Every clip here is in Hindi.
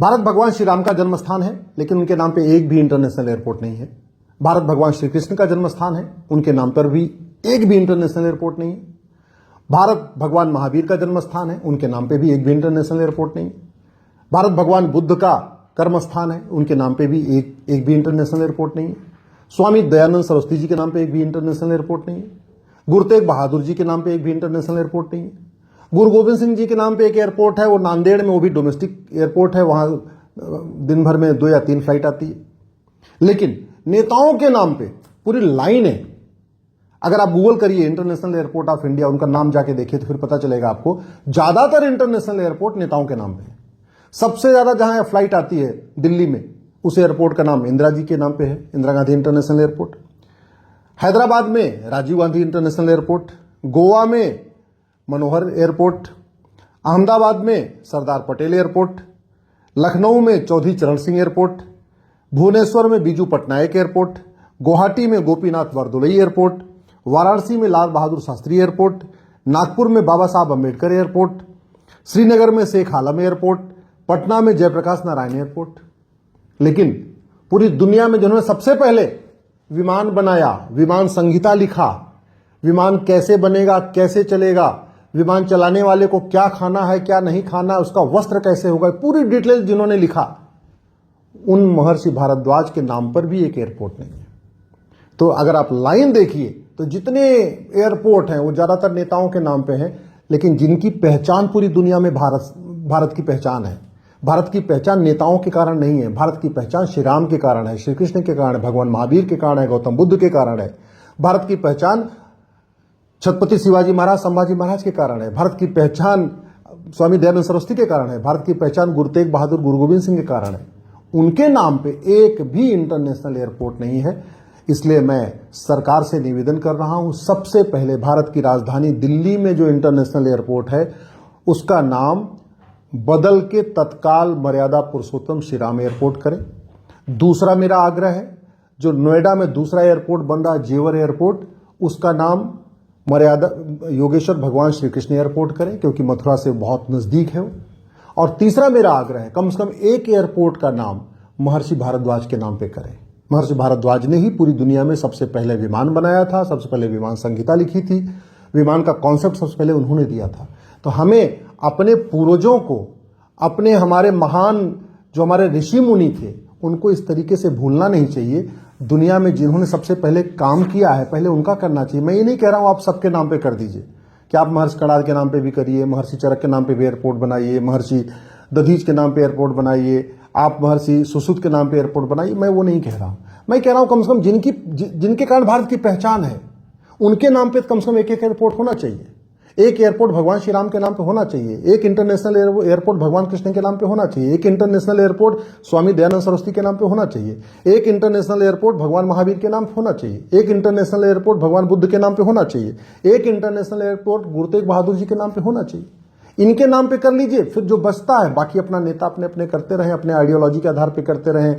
भारत भगवान श्री राम का जन्म स्थान है, लेकिन उनके नाम पे एक भी इंटरनेशनल एयरपोर्ट नहीं है। भारत भगवान श्री कृष्ण का जन्म स्थान है, उनके नाम पर भी एक भी इंटरनेशनल एयरपोर्ट नहीं है। भारत भगवान महावीर का जन्म स्थान है, उनके नाम पे भी एक भी इंटरनेशनल एयरपोर्ट नहीं है। भारत भगवान बुद्ध का कर्म स्थान है, उनके नाम पे भी एक भी इंटरनेशनल एयरपोर्ट नहीं है। स्वामी दयानंद सरस्वती जी के नाम पे एक भी इंटरनेशनल एयरपोर्ट नहीं है। गुरु तेग बहादुर जी के नाम पे एक भी इंटरनेशनल एयरपोर्ट नहीं है। गुरु गोविंद सिंह जी के नाम पे एक एयरपोर्ट है, वो नांदेड़ में, वो भी डोमेस्टिक एयरपोर्ट है, वहां दिन भर में 2 या 3 फ्लाइट आती है। लेकिन नेताओं के नाम पे पूरी लाइन है। अगर आप गूगल करिए इंटरनेशनल एयरपोर्ट ऑफ इंडिया, उनका नाम जाके देखिए तो फिर पता चलेगा आपको, ज्यादातर इंटरनेशनल एयरपोर्ट नेताओं के नाम पे है। सबसे ज्यादा जहां फ्लाइट आती है दिल्ली में, उस एयरपोर्ट का नाम इंदिरा जी के नाम पे है, इंदिरा गांधी इंटरनेशनल एयरपोर्ट। हैदराबाद में राजीव गांधी इंटरनेशनल एयरपोर्ट, गोवा में मनोहर एयरपोर्ट, अहमदाबाद में सरदार पटेल एयरपोर्ट, लखनऊ में चौधरी चरण सिंह एयरपोर्ट, भुवनेश्वर में बीजू पटनायक एयरपोर्ट, गुवाहाटी में गोपीनाथ बरदोलई एयरपोर्ट, वाराणसी में लाल बहादुर शास्त्री एयरपोर्ट, नागपुर में बाबा साहब अम्बेडकर एयरपोर्ट, श्रीनगर में शेख आलम एयरपोर्ट, पटना में जयप्रकाश नारायण एयरपोर्ट। लेकिन पूरी दुनिया में जिन्होंने सबसे पहले विमान बनाया, विमान संहिता लिखा, विमान कैसे बनेगा, कैसे चलेगा, विमान चलाने वाले को क्या खाना है, क्या नहीं खाना, उसका वस्त्र कैसे होगा, पूरी डिटेल जिन्होंने लिखा, उन महर्षि भारद्वाज के नाम पर भी एक एयरपोर्ट नहीं है। तो अगर आप लाइन देखिए तो जितने एयरपोर्ट हैं वो ज्यादातर नेताओं के नाम पे हैं, लेकिन जिनकी पहचान पूरी दुनिया में भारत की पहचान है। भारत की पहचान नेताओं के कारण नहीं है, भारत की पहचान श्री राम के कारण है, श्री कृष्ण के कारण है, भगवान महावीर के कारण है, गौतम बुद्ध के कारण है। भारत की पहचान छत्रपति शिवाजी महाराज, संभाजी महाराज के कारण है। भारत की पहचान स्वामी दयानंद सरस्वती के कारण है। भारत की पहचान गुरु तेग बहादुर, गुरु गोविंद सिंह के कारण है। उनके नाम पे एक भी इंटरनेशनल एयरपोर्ट नहीं है। इसलिए मैं सरकार से निवेदन कर रहा हूं, सबसे पहले भारत की राजधानी दिल्ली में जो इंटरनेशनल एयरपोर्ट है उसका नाम बदल के तत्काल मर्यादा पुरुषोत्तम श्री राम एयरपोर्ट करें। दूसरा मेरा आग्रह है, जो नोएडा में दूसरा एयरपोर्ट बन रहा है जेवर एयरपोर्ट, उसका नाम मर्यादा योगेश्वर भगवान श्री कृष्ण एयरपोर्ट करें, क्योंकि मथुरा से बहुत नजदीक है वो। और तीसरा मेरा आग्रह है, कम से कम एक एयरपोर्ट का नाम महर्षि भारद्वाज के नाम पे करें। महर्षि भारद्वाज ने ही पूरी दुनिया में सबसे पहले विमान बनाया था, सबसे पहले विमान संहिता लिखी थी, विमान का कॉन्सेप्ट सबसे पहले उन्होंने दिया था। तो हमें अपने पूर्वजों को, अपने हमारे महान जो हमारे ऋषि मुनि थे, उनको इस तरीके से भूलना नहीं चाहिए। दुनिया में जिन्होंने सबसे पहले काम किया है, पहले उनका करना चाहिए। मैं ये नहीं कह रहा हूं आप सबके नाम पे कर दीजिए, कि आप महर्षि कणाद के नाम पे भी करिए, महर्षि चरक के नाम पे भी एयरपोर्ट बनाइए, महर्षि दधीच के नाम पे एयरपोर्ट बनाइए, आप महर्षि सुश्रुत के नाम पे एयरपोर्ट बनाइए। मैं वो नहीं कह रहा हूं। मैं कह रहा हूं कम से कम जिनके कारण भारत की पहचान है, उनके नाम पे कम से कम एक एयरपोर्ट होना चाहिए। एक एयरपोर्ट भगवान श्री राम के नाम पे होना चाहिए, एक इंटरनेशनल एयरपोर्ट भगवान कृष्ण के नाम पे होना चाहिए, एक इंटरनेशनल एयरपोर्ट स्वामी दयानंद सरस्वती के नाम पे होना चाहिए, एक इंटरनेशनल एयरपोर्ट भगवान महावीर के नाम पे होना चाहिए, एक इंटरनेशनल एयरपोर्ट भगवान बुद्ध के नाम पे होना चाहिए, एक इंटरनेशनल एयरपोर्ट गुरु तेग बहादुर जी के नाम पे होना चाहिए। इनके नाम पे कर लीजिए, फिर जो बचता है बाकी अपना नेता अपने अपने करते रहें, अपने आइडियोलॉजी के आधार पे करते रहें,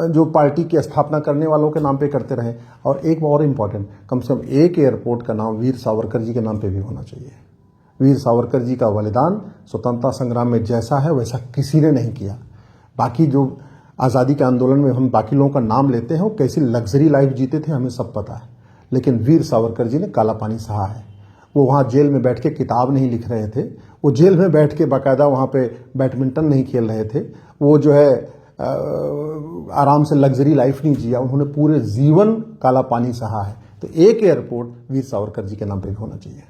जो पार्टी की स्थापना करने वालों के नाम पे करते रहें। और एक और इम्पॉर्टेंट, कम से कम एक एयरपोर्ट का नाम वीर सावरकर जी के नाम पे भी होना चाहिए। वीर सावरकर जी का बलिदान स्वतंत्रता संग्राम में जैसा है वैसा किसी ने नहीं किया। बाकी जो आज़ादी के आंदोलन में हम बाकी लोगों का नाम लेते हैं, वो कैसी लग्जरी लाइफ जीते थे हमें सब पता है, लेकिन वीर सावरकर जी ने काला पानी सहा है। वो वहाँ जेल में बैठ के किताब नहीं लिख रहे थे, वो जेल में बैठ के बाकायदा वहाँ पे बैडमिंटन नहीं खेल रहे थे, वो जो है आराम से लग्जरी लाइफ नहीं जिया, उन्होंने पूरे जीवन काला पानी सहा है। तो एक एयरपोर्ट वीर सावरकर जी के नाम पे भी होना चाहिए।